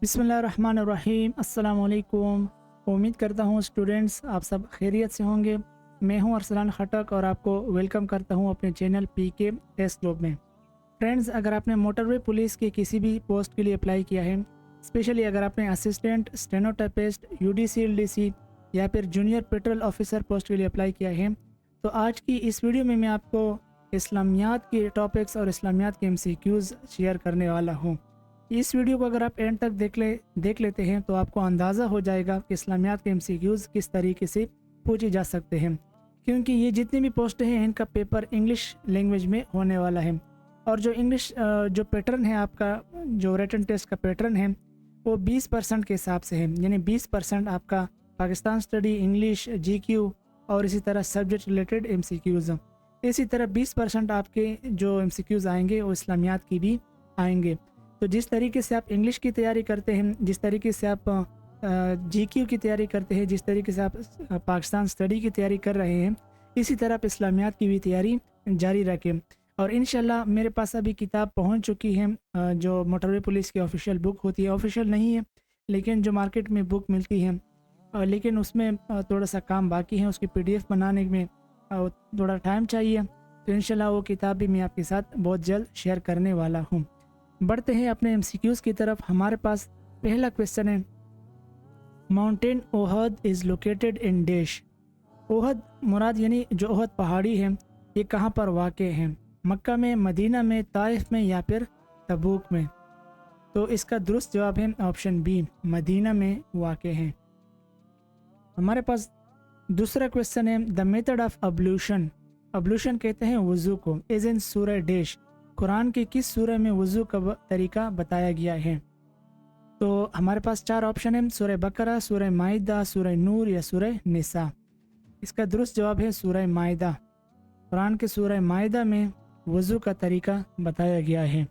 بسم اللہ الرحمن الرحیم۔ السلام علیکم۔ امید کرتا ہوں اسٹوڈنٹس آپ سب خیریت سے ہوں گے۔ میں ہوں ارسلان خٹک اور آپ کو ویلکم کرتا ہوں اپنے چینل پی کے ٹیسٹ گروپ میں۔ فرینڈز، اگر آپ نے موٹر وے پولیس کی کسی بھی پوسٹ کے لیے اپلائی کیا ہے، اسپیشلی اگر آپ نے اسسٹنٹ اسٹینوٹائپسٹ UDC/LDC یا پھر جونیئر پیٹرول آفیسر پوسٹ کے لیے اپلائی کیا ہے، تو آج کی اس ویڈیو میں آپ کو اسلامیات کے ٹاپکس اور اسلامیات کے MCQs شیئر کرنے والا ہوں۔ اس ویڈیو کو اگر آپ اینڈ تک دیکھ لیتے ہیں تو آپ کو اندازہ ہو جائے گا کہ اسلامیات کے MCQs کس طریقے سے پوچھے جا سکتے ہیں، کیونکہ یہ جتنی بھی پوسٹیں ہیں ان کا پیپر انگلش لینگویج میں ہونے والا ہے، اور جو انگلش جو پیٹرن ہے، آپ کا جو ریٹن ٹیسٹ کا پیٹرن ہے وہ 20% کے حساب سے ہے، یعنی 20% آپ کا پاکستان اسٹڈی، انگلش، GQ اور اسی طرح سبجیکٹ ریلیٹڈ MCQs۔ اسی طرح 20% آپ کے جو MCQs آئیں گے وہ اسلامیات کی بھی آئیں گے۔ تو جس طریقے سے آپ انگلش کی تیاری کرتے ہیں، جس طریقے سے آپ GQ کی تیاری کرتے ہیں، جس طریقے سے آپ پاکستان اسٹڈی کی تیاری کر رہے ہیں، اسی طرح آپ اسلامیات کی بھی تیاری جاری رکھیں۔ اور انشاءاللہ میرے پاس ابھی کتاب پہنچ چکی ہے، جو موٹر وے پولیس کی آفیشیل بک ہوتی ہے، آفیشیل نہیں ہے لیکن جو مارکیٹ میں بک ملتی ہے، لیکن اس میں تھوڑا سا کام باقی ہے، اس کی PDF بنانے میں تھوڑا ٹائم چاہیے، تو انشاءاللہ وہ کتاب بھی میں آپ کے ساتھ بہت جلد شیئر کرنے والا ہوں۔ بڑھتے ہیں اپنے MCQs کی طرف۔ ہمارے پاس پہلا کویسچن ہے، mountain Uhud is located in dash. Uhud مراد یعنی جو اوہد پہاڑی ہے یہ کہاں پر واقع ہے؟ مکہ میں، مدینہ میں، طائف میں یا پھر تبوک میں؟ تو اس کا درست جواب ہے آپشن بی، مدینہ میں واقع ہے۔ ہمارے پاس دوسرا کویسچن ہے، دا میتھڈ آف ابلوشن۔ ابلوشن کہتے ہیں وضو کو، از ان سورہ ڈیش۔ قرآن کی کس سورہ میں وضو کا طریقہ بتایا گیا ہے؟ تو ہمارے پاس 4 آپشن ہیں، سورہ بقرہ، سورہ مائدہ، سورہ نور یا سورہ نساء۔ اس کا درست جواب ہے سورہ مائدہ۔ قرآن کے سورہ مائدہ میں وضو کا طریقہ بتایا گیا ہے۔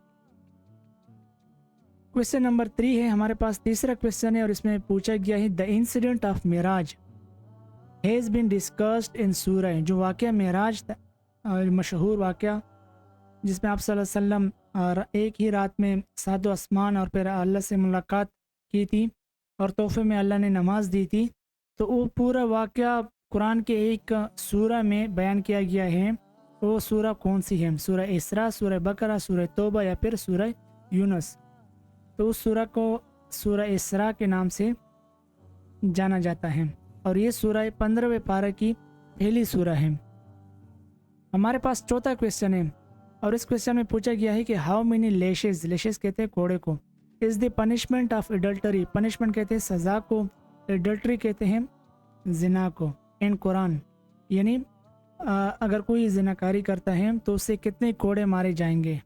کویسچن نمبر 3 ہے ہمارے پاس، تیسرا کویسچن ہے اور اس میں پوچھا گیا ہے، the incident of Meraj has been discussed in سورہ۔ جو واقعہ معراج مشہور واقعہ جس میں آپ صلی اللہ علیہ وسلم ایک ہی رات میں 7 آسمان اور پھر اللہ سے ملاقات کی تھی اور تحفے میں اللہ نے نماز دی تھی، تو وہ پورا واقعہ قرآن کے ایک سورہ میں بیان کیا گیا ہے۔ وہ سورہ کون سی ہے؟ سورہ اسراء، سورہ بقرہ، سورہ توبہ یا پھر سورہ یونس؟ تو اس سورہ کو سورہ اسراء کے نام سے جانا جاتا ہے، اور یہ سورہ 15ویں پارہ کی پہلی سورہ ہے۔ ہمارے پاس چوتھا کویسچن ہے اور اس کویسچن میں پوچھا گیا ہے کہ ہاؤ مینی لیشز، لیشز کہتے ہیں کوڑے کو، is the punishment of adultery. Punishment کہتے ہیں سزا کو، ایڈلٹری کہتے ہیں زنا کو، ان قرآن، یعنی اگر کوئی زناکاری کرتا ہے تو اسے کتنے کوڑے مارے جائیں گے؟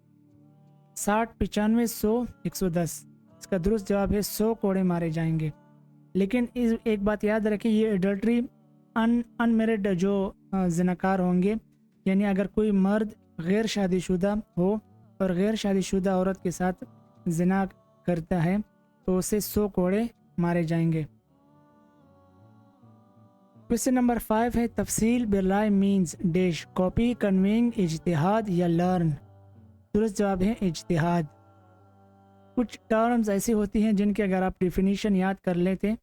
60، 95، 100، 110؟ اس کا درست جواب ہے 100 کوڑے مارے جائیں گے۔ لیکن ایک بات یاد رکھیں، یہ ایڈلٹری ان میرڈ جو زناکار ہوں گے، یعنی اگر کوئی مرد غیر شادی شدہ ہو اور غیر شادی شدہ عورت کے ساتھ زنا کرتا ہے تو اسے 100 کوڑے مارے جائیں گے۔ کویسچن نمبر 5 ہے، تفصیل بالرائے مینز ڈیش، کاپی، کنوینگ، اجتہاد یا لرن؟ درست جواب ہے اجتہاد۔ کچھ ٹرمز ایسی ہوتی ہیں جن کے اگر آپ ڈیفینیشن یاد کر لیتے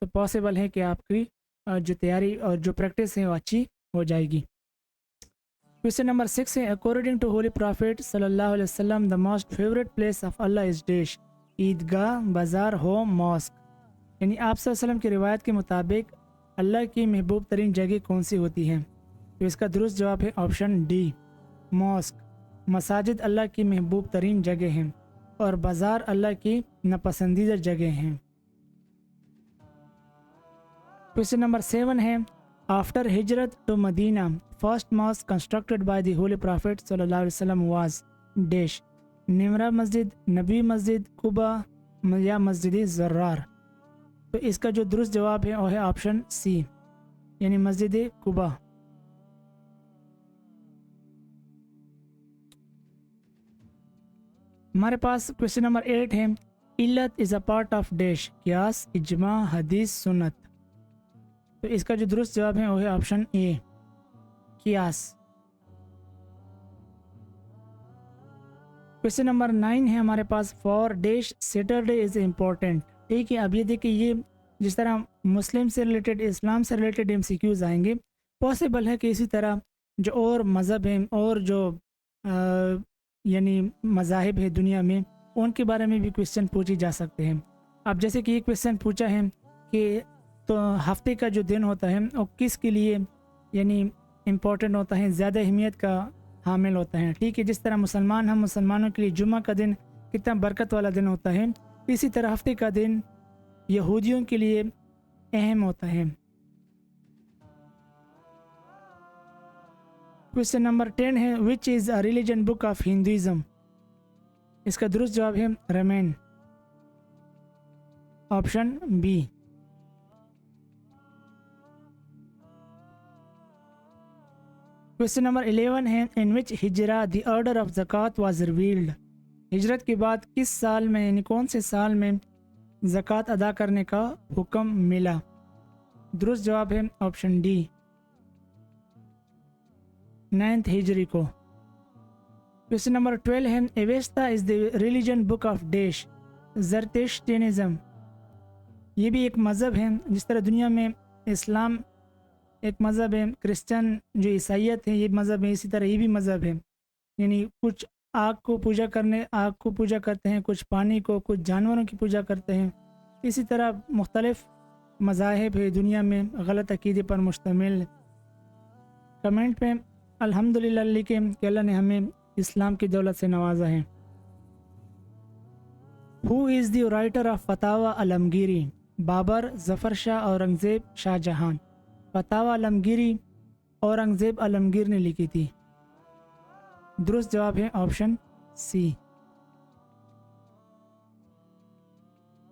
تو پاسبل ہے کہ آپ کی جو تیاری اور جو پریکٹس ہے وہ اچھی ہو جائے گی۔ کویسچن نمبر 6 ہے، اکارڈنگ ٹو ہولی پرافٹ صلی اللہ علیہ وسلم the most favourite place of Allah is dash, عیدگاہ، بازار، ہوم، ماسک؟ یعنی آپ صلی اللہ علیہ وسلم کی روایت کے مطابق اللہ کی محبوب ترین جگہ کون سی ہوتی ہے؟ تو اس کا درست جواب ہے آپشن ڈی، ماسک۔ مساجد اللہ کی محبوب ترین جگہ ہیں اور بازار اللہ کی ناپسندیدہ جگہ ہیں۔ کویسچن نمبر 7 ہے، آفٹر ہجرت to Medina first mosque constructed by the holy prophet صلی اللہ علیہ وسلم واز ڈیش، نمرہ مسجد، نبی مسجد، قباء یا مسجد زرار؟ تو اس کا جو درست جواب ہے وہ ہے آپشن سی، یعنی مسجد قباء۔ ہمارے پاس کویسچن نمبر 8 ہے، علت از اے پارٹ آف ڈیش، قیاس، اجماع، حدیث، سنت؟ تو اس کا جو درست جواب ہے وہ ہے آپشن اے، قیاس۔ क्वेश्चन नंबर 9 है हमारे पास, for dash Saturday is important. ठीक है, अब ये देखिए, ये जिस तरह मुस्लिम से रिलेटेड, इस्लाम से रिलेटेड MCQs आएंगे, पॉसिबल है कि इसी तरह जो और मज़हब हैं और जो यानी मज़ाहिब है दुनिया में, उनके बारे में भी क्वेश्चन पूछे जा सकते हैं। अब जैसे कि ये क्वेश्चन पूछा है कि तो हफ्ते का जो दिन होता है और किस के लिए यानी इम्पोर्टेंट होता है, ज़्यादा अहमियत का हामिल होता है। ठीक है, जिस तरह मुसलमान, हम मुसलमानों के लिए जुम्मा का दिन कितना बरकत वाला दिन होता है, इसी तरह हफ्ते का दिन यहूदियों के लिए अहम होता है। क्वेश्चन नंबर 10 है, which is a religion book of Hinduism. इसका दुरुस्त जवाब है Ramayan, option B. Question number 11 है, इन विच हिजरा द ऑर्डर ऑफ ज़कात वाज रिवील्ड। हिजरत के बाद किस साल में, यानी कौन से साल में ज़कात अदा करने का हुक्म मिला। दुरुस्त जवाब है ऑप्शन डी, 9th हिजरी को। क्वेश्चन नंबर 12 है, Avesta is the religion book of dash Zoroastrianism. ये भी एक मज़हब है, जिस तरह दुनिया में इस्लाम एक मज़हब है, क्रिश्चियन जो ईसाइयत है ये मज़हब है, इसी तरह ये भी मज़हब है। यानी कुछ आग को पूजा करते हैं, कुछ पानी को, कुछ जानवरों की पूजा करते हैं। इसी तरह मुख्तलिफ मज़ाहिब है दुनिया में गलत अक़ीदे पर मुश्तमिल। कमेंट में अल्हम्दुलिल्लाह लिखे कि अल्लाह ने हमें इस्लाम की दौलत से नवाजा है। Who is the writer of Fatawa Alamgiri. Babur, Zafar Shah, Aurangzeb, Shahjahan. Fatawa Alamgiri Aurangzeb Alamgir ने लिखी थी। दुरुस्त जवाब है option C.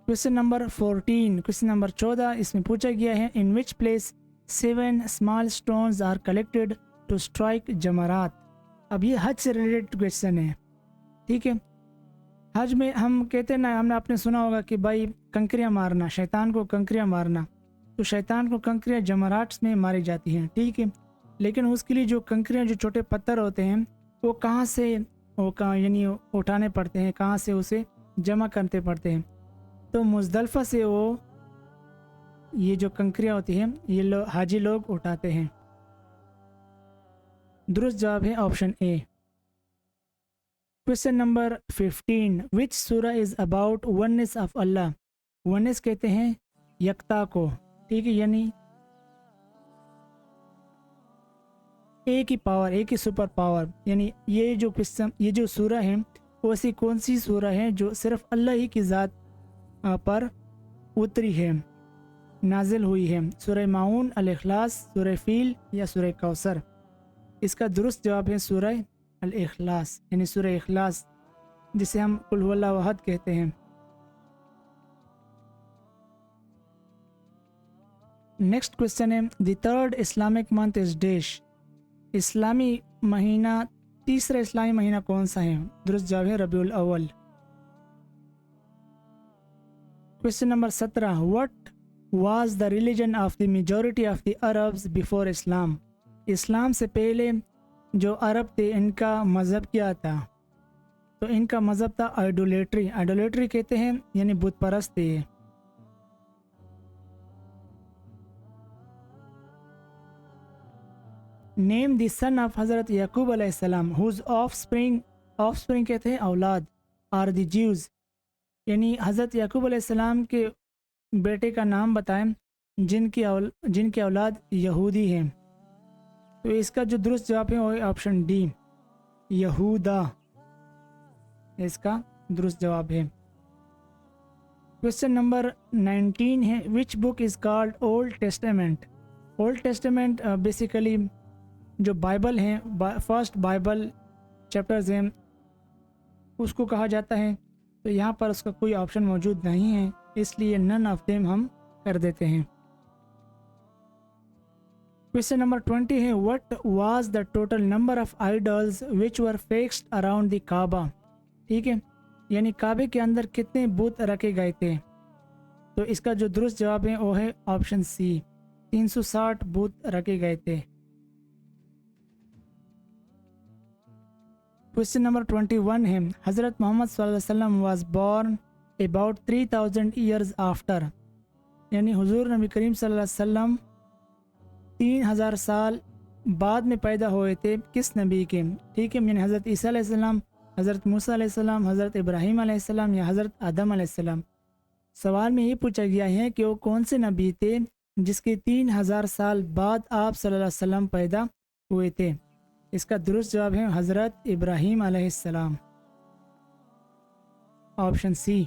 Question number 14, question number 14, इसमें पूछा गया है, in which place 7 small stones are collected to strike Jamarat. अब ये हज से रिलेटेड क्वेश्चन है। ठीक है, हज में हम कहते हैं ना, हमने आपने सुना होगा कि भाई कंकरियाँ मारना, शैतान को कंकरियाँ मारना, तो शैतान को कंकरियाँ जमराट्स में मारी जाती हैं। ठीक है, लेकिन उसके लिए जो कंकरियाँ, जो छोटे पत्थर होते हैं, वो कहाँ से यानी उठाने पड़ते हैं, कहाँ से उसे जमा करते पड़ते हैं। तो मुज़दलिफ़ा से वो ये जो कंकरियाँ होती हैं ये हाजी लोग उठाते हैं। दुरुस्त जवाब है ऑप्शन ए। क्वेश्चन नंबर 15, विच सूरा is about oneness of Allah. Oneness कहते हैं यकता को। ठीक है, यानी एक ही पावर, एक ही सुपर पावर। यानी ये जो सूरा है वो ऐसी कौन सी सूरा है जो सिर्फ अल्लाह ही की ज़ात पर उतरी है, नाजिल हुई है। सूरह माऊन, अल इखलास, सूरह फील या सूरह कौसर। इसका दुरुस्त जवाब है सूरह अल इखलास, यानी सूरह इखलास, जिसे हम कुल हुवल्लाहु अहद कहते हैं। नेक्स्ट क्वेश्चन है, the third Islamic month is dash. इस्लामी महीना, तीसरा इस्लामी महीना कौन सा है। दुरुस्त जवाब है रबीउल अव्वल। Question number 17, what was the religion of the majority of the Arabs before Islam. इस्लाम से पहले जो अरब थे इनका मज़हब क्या था। तो इनका मज़हब था आइडोलेट्री। आइडोलेट्री कहते हैं यानी बुत परस्त थे। नेम द सन ऑफ हज़रत याकूब अलैहिस्सलाम हुज ऑफस्प्रिंग, ऑफस्प्रिंग कहते हैं औलाद, आर द ज्यूज़, यानी हज़रत याकूब अलैहिस्सलाम के बेटे का नाम बताएं जिनकी औलाद यहूदी हैं। तो इसका जो दुरुस्त जवाब है वो है ऑप्शन डी, यहूदा, इसका दुरुस्त जवाब है। क्वेश्चन नंबर 19 है, which book is called old testament. Old testament basically जो बाइबल है, फर्स्ट बाइबल चैप्टर्स हैं, उसको कहा जाता है। तो यहाँ पर उसका कोई ऑप्शन मौजूद नहीं है, इसलिए नन ऑफ देम हम कर देते हैं। क्वेश्चन नंबर 20 है, what was the total number of idols which were fixed around the Kaaba. ठीक है, यानी काबे के अंदर कितने बुत रखे गए थे। तो इसका जो दुरुस्त जवाब है वो है ऑप्शन सी, 360 बुत रखे गए थे। क्वेश्चन नंबर 21 है हज़रत मोहम्मद सल्लल्लाहु अलैहि वसल्लम was born about 3000 years after, यानी हुजूर नबी करीम सल्लल्लाहु अलैहि वसल्लम 3000 साल बाद में पैदा हुए थे किस नबी के? ठीक है, यानी हज़रत ईसा अलैहिस्सलाम, हज़रत मूसा अलैहिस्सलाम, हज़रत इब्राहीम अलैहिस्सलाम या हज़रत आदम अलैहिस्सलाम। सवाल में ये पूछा गया है कि वो कौन से नबी थे जिसके 3000 साल बाद आप सल्लल्लाहु अलैहि वसल्लम पैदा हुए थे। इसका दुरुस्त जवाब है हज़रत इब्राहीम अलैहिस्सलाम, ऑप्शन सी।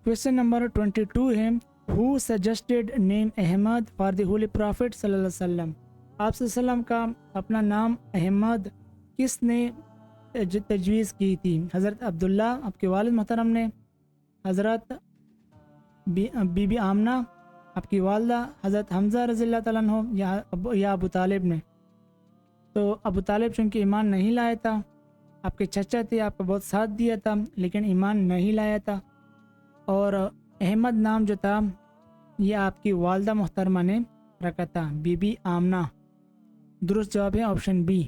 क्वेश्चन नंबर 22 है who suggested name Ahmad for the holy prophet सल्लल्लाहु अलैहि वसल्लम। आप सल्लल्लाहु अलैहि वसल्लम का अपना नाम अहमद किसने तजवीज़ की थी? हज़रत अब्दुल्ला आपके वालिद मोहतरम ने, हज़रत बीबी आमना आपकी वालदा, हज़रत हमज़ा रज़ियल्लाहु तआला अन्हु या अबू तालिब ने। तो अबू तालिब चूँकि ईमान नहीं लाया था, आपके चचा थे, आपका बहुत साथ दिया था लेकिन ईमान नहीं लाया था। और अहमद नाम जो था ये आपकी वालदा मोहतरमा ने रखा था, बीबी आमना। दुरुस्त जवाब है ऑप्शन बी।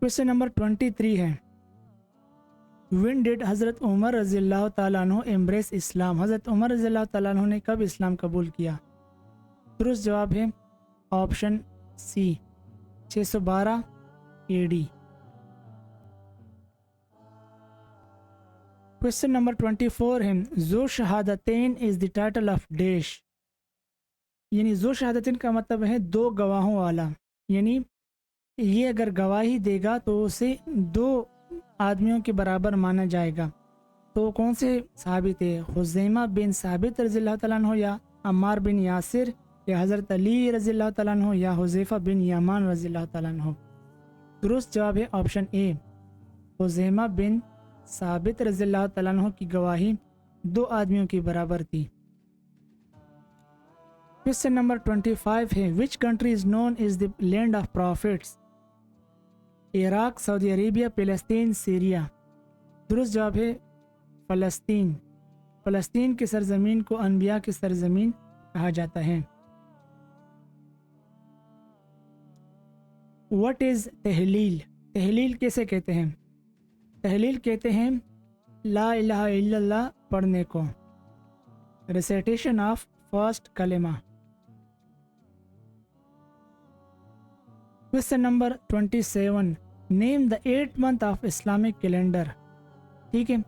क्वेश्चन नंबर 23 है व्हेन डिड हज़रत उमर रज़ियल्लाहु तआला अन्हु एम्ब्रेस इस्लाम। हज़रत उमर रज़ियल्लाहु तआला अन्हु ने कब इस्लाम कबूल किया? दुरुस्त जवाब है option C 612 AD। Question number 24 है ज़ो शहादतैन is the title of dash, यानी ज़ो शहादतैन का मतलब है दो गवाहों वाला, यानी ये अगर गवाही देगा तो उसे दो आदमियों के बराबर माना जाएगा। तो कौन से साहबी थे? हुज़ैमा बिन साबित रज़ियल्लाहु तआला अन्हु या अम्मार बिन यासिर या हज़रत अली रज़ियल्लाहु तआला अन्हु या हुज़ैफा बिन यमान रज़ियल्लाहु तआला अन्हु। दुरुस्त जवाब है ऑप्शन ए, हुज़ैमा बिन साबित रज़ियल्लाहु तआला अन्हु की गवाही दो आदमियों के बराबर थी। क्वेश्चन नंबर 25 है which country is known is the land of profits. Iraq, Saudi Arabia, Palestine, Syria. दुरुस्त जवाब है फ़लस्तीन। फ़लस्तीन की सरजमीन को अनबिया की सरजमीन कहा जाता है। What is तहलील। तहलील कैसे कहते हैं? तहलील कहते हैं ला इलाहा इल्लल्लाह पढ़ने को, रिसाइटेशन ऑफ फर्स्ट कलेमा। Question number 27 name the 8th month of Islamic calendar. ठीक है,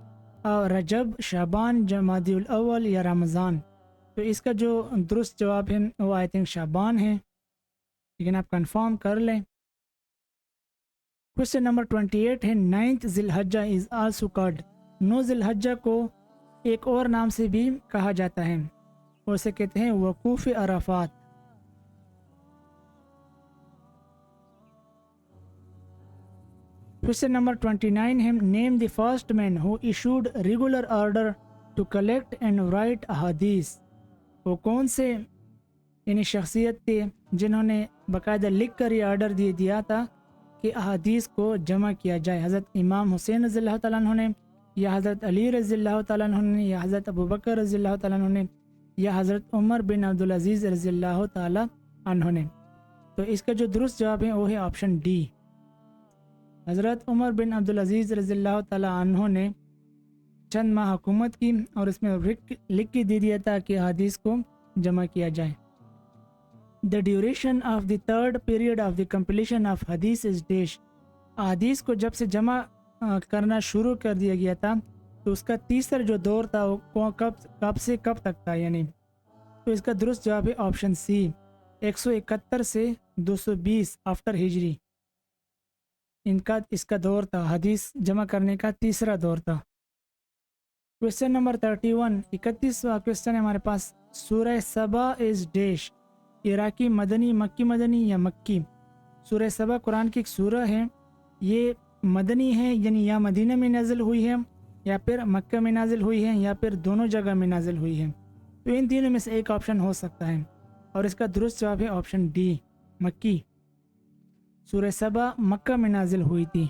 रजब, शाबान, जमादिउल अव्वल या रमज़ान। तो इसका जो दुरुस्त जवाब है वो आई थिंक शाबान है, लेकिन आप कंफर्म कर लें। क्वेश्चन नंबर 28 है 9th ज़िलहज्जा इज़ आल्सो कॉल्ड। 9 ज़िलहज्जा को एक और नाम से भी कहा जाता है, उसे कहते हैं वकूफ़ अराफात। क्वेश्चन नंबर 29 है name the first man who issued regular order to collect and write अहादीस। वो कौन से यानी शख्सियत थे जिन्होंने बाकायदा लिख कर ये ऑर्डर दे दिया था कि अहादीस को जमा किया जाए? हज़रत इमाम हुसैन रज़ियल्लाहु तआला अन्हु ने या हज़रत अली रज़ियल्लाहु तआला अन्हु ने या हज़रत अबू बकर रज़ियल्लाहु तआला अन्हु ने या हज़रत उमर बिन अब्दुल अज़ीज़ रज़ियल्लाहु तआला अन्हु ने। तो इसका जो दुरुस्त जवाब है वो है ऑप्शन डी। हज़रत उमर बिन अब्दुल अज़ीज़ रज़ियल्लाहु तआला अन्हु ने चंद माह हुकूमत की और इसमें लिख के दे दिया था कि हदीस को जमा किया जाए। The duration of the third period of the completion of हदीस इज डैश। हदीस को जब से जमा करना शुरू कर दिया गया था तो उसका तीसरा जो दौर था वो कब से कब तक था यानी। तो इसका दुरुस्त जवाब है ऑप्शन सी 171 से 220 आफ्टर हिजरी। इसका दौर था, हदीस जमा करने का तीसरा दौर था। क्वेश्चन नंबर 31 31वां क्वेश्चन है हमारे पास। सूरह सबा इज डैश। इराकी मदनी, मक्की मदनी या मक्की? सूरह सबा कुरान की एक सूरह है, ये मदनी है यानी या मदीना में नाजिल हुई है या फिर मक्का में नाजिल हुई है या फिर दोनों जगह में नाजिल हुई है। तो इन तीनों में से एक ऑप्शन हो सकता है और इसका दुरुस्त जवाब है ऑप्शन डी मक्की। सूरह सबा मक्का में नाजिल हुई थी।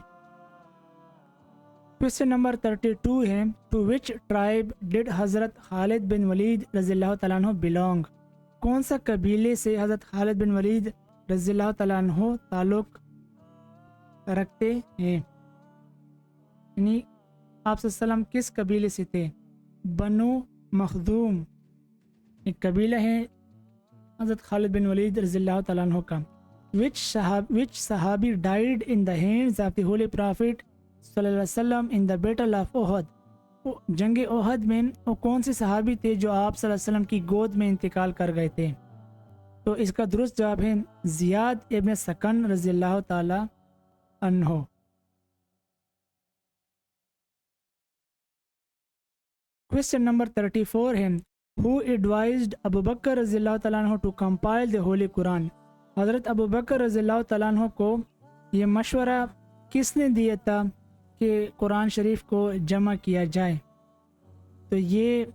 क्वेश्चन नंबर 32 है टू विच ट्राइब डिड हज़रत खालिद बिन वलीद रज़ियल्लाहु तआला अन्हु बिलोंग। कौन सा कबीले से हज़रत खालिद बिन वलीद रज़ियल्लाहु तआला अन्हु ताल्लुक़ रखते हैं। यानी आप सल्लम किस कबीले से थे? बनु मखदूम एक कबीला है हज़रत खालिद बिन वलीद रज़ियल्लाहु तआला अन्हु का। which sahabi died in the hands of the holy prophet सल्लल्लाहु अलैहि वसल्लम in the battle of Uhud? जंग ओहद में वो कौन से सहाबी थे जो आप सल्लल्लाहु अलैहि वसल्लम की गोद में इंतकाल कर गए थे? तो इसका दुरुस्त जवाब है ज़ियाद इब्न सकन रज़ियल्लाहु ताला अन्हो। क्वेश्चन नंबर 34 है हु एडवाइज्ड अबू बकर रज़ियल्लाहु ताला अन्हु to compile the holy Quran? हज़रत अबू बकर रज़ियल्लाहु ताला अन्हु को ये मशवरा किसने दिया था कि कुरान शरीफ को जमा किया जाए? तो ये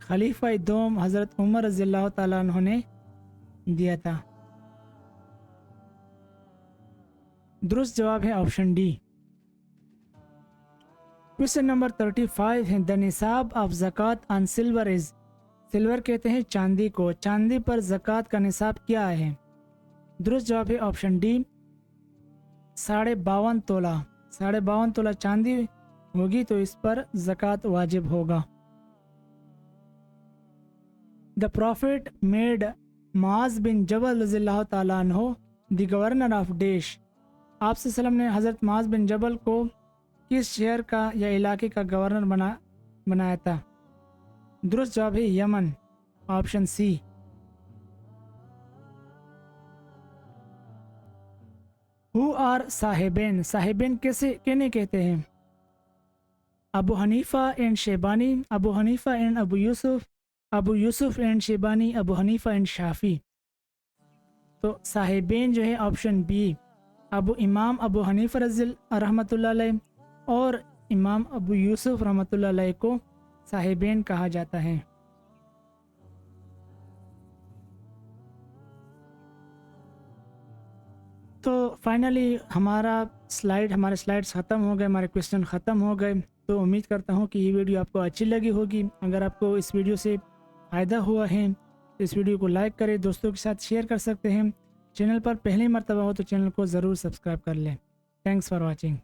खलीफा दोम हज़रत उमर रज़ियल्लाहु ताला अन्हु ने दिया था। दुरुस्त जवाब है ऑप्शन डी। क्वेश्चन नंबर 35 है द निसाब ऑफ ज़कात ऑन सिल्वर इज? सिल्वर कहते हैं चांदी को, चांदी पर ज़कात का निसाब क्या है? दुरुस्त जवाब है ऑप्शन डी 52.5 तोला। 52.5 तोला चांदी होगी तो इस पर ज़कात वाजिब होगा। द प्रॉफिट मेड मुआज़ बिन जबल रज़ियल्लाहु ताला अन्हु द गवर्नर ऑफ डेश? आप सल्लम ने हज़रत मुआज़ बिन जबल को किस शहर का या इलाके का गवर्नर बनाया था? दुरुस्त जवाब है Yemen, option C. Who are साहिबैन? साहिबैन कैसे कहने कहते हैं? Abu Hanifa and Shaybani, Abu Hanifa and Abu Yusuf, Abu Yusuf and Shaybani, Abu Hanifa and Shafi. तो साहिबैन जो है ऑप्शन बी अबू इमाम अबू हनीफा रहमतुल्लाह अलैह और इमाम अबू यूसुफ रहमतुल्लाह अलैह को साहिबैन कहा जाता है। तो फाइनली हमारे स्लाइड्स ख़त्म हो गए, हमारे क्वेश्चन ख़त्म हो गए। तो उम्मीद करता हूँ कि ये वीडियो आपको अच्छी लगी होगी। अगर आपको इस वीडियो से फ़ायदा हुआ है तो इस वीडियो को लाइक करें, दोस्तों के साथ शेयर कर सकते हैं। चैनल पर पहली मर्तबा हो तो चैनल को ज़रूर सब्सक्राइब कर लें। Thanks for watching.